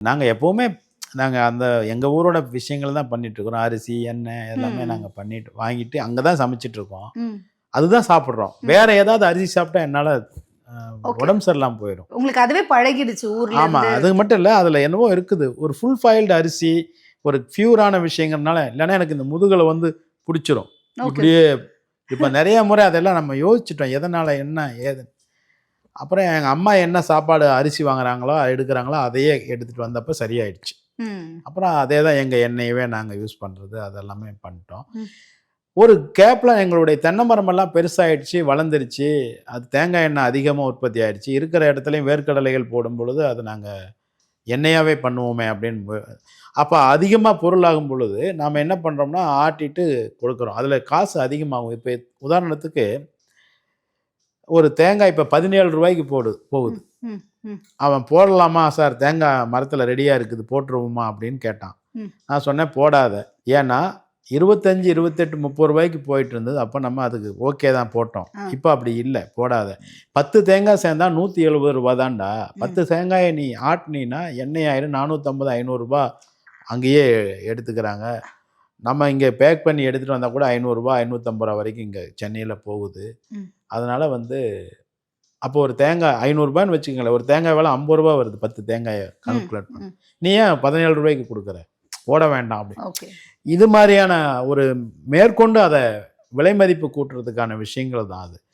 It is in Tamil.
நாங்கள் எப்போவுமே நாங்கள் அந்த எங்கள் ஊரோட விஷயங்கள் தான் பண்ணிகிட்ருக்குறோம். அரிசி எண்ணெய் எல்லாமே நாங்கள் பண்ணிட்டு வாங்கிட்டு அங்கே தான் சமைச்சிட்ருக்கோம். அதுதான் சாப்பிட்றோம். வேறு ஏதாவது அரிசி சாப்பிட்டா என்னால் உடம்பு சரியில்லாமல் போயிடும். உங்களுக்கு அதுவே பழகிடுச்சு ஊரில். ஆமாம், அது மட்டும் இல்லை, அதில் என்னவோ இருக்குது, ஒரு ஃபுல் ஃபைல்டு அரிசி, ஒரு பியூரான விஷயங்கிறதுனால. இல்லைன்னா எனக்கு இந்த முதுகலை வந்து பிடிச்சிரும் இப்படியே. இப்போ நிறைய முறை அதெல்லாம் நம்ம யோசிச்சுட்டோம், எதனால் என்ன ஏது. அப்புறம் எங்கள் அம்மா என்ன சாப்பாடு அரிசி வாங்குறாங்களோ எடுக்கிறாங்களோ அதையே எடுத்துகிட்டு வந்தப்போ சரியாயிடுச்சு. அப்புறம் அதே தான் எங்கள் எண்ணெயவே நாங்கள் யூஸ் பண்ணுறது அதெல்லாமே பண்ணிட்டோம். ஒரு கேப்பில் எங்களுடைய தென்னை மரமெல்லாம் பெருசாகிடுச்சு, வளர்ந்துருச்சு. அது தேங்காய் எண்ணெய் அதிகமாக உற்பத்தி ஆகிடுச்சு. இருக்கிற இடத்துலையும் வேர்க்கடலைகள் போடும் பொழுது அது நாங்கள் எண்ணெயாகவே பண்ணுவோமே அப்படின்னு. அப்போ அதிகமாக பொருளாகும் பொழுது நாம் என்ன பண்ணுறோம்னா ஆட்டிட்டு கொடுக்குறோம். அதில் காசு அதிகமாகும். இப்போ உதாரணத்துக்கு ஒரு தேங்காய் இப்போ 17 ரூபாய்க்கு போகுது. அவன் போடலாமா சார், தேங்காய் மரத்தில் ரெடியாக இருக்குது போட்டுருவோமா அப்படின்னு கேட்டான். நான் சொன்னேன் போடாத. ஏன்னா 25, 28, 30 ரூபாய்க்கு போயிட்டு இருந்தது. அப்போ நம்ம அதுக்கு ஓகே தான் போட்டோம். இப்போ அப்படி இல்லை, போடாத. 10 தேங்காய் சேர்ந்தா 170 ரூபா தான்டா. 10 தேங்காயை நீ ஆட்டினீன்னா எண்ணெய் ஆயிரம் 450, 500 ரூபா அங்கேயே எடுத்துக்கிறாங்க. நம்ம இங்கே பேக் பண்ணி எடுத்துகிட்டு வந்தால் கூட 500 ரூபா 550 ரூபா வரைக்கும் இங்கே சென்னையில் போகுது. அதனால் வந்து அப்போ ஒரு தேங்காய் 500 ரூபான்னு வச்சுக்கங்களேன், ஒரு தேங்காய் வேலை 50 ரூபா வருது. 10 தேங்காயை கால்குலேட் பண்ண. நீ ஏன் 17 ரூபாய்க்கு கொடுக்குற, போட வேண்டாம் அப்படி. இது மாதிரியான ஒரு மேற்கொண்டு அதை விலை மதிப்பு கூட்டுறதுக்கான விஷயங்கள் தான் அது.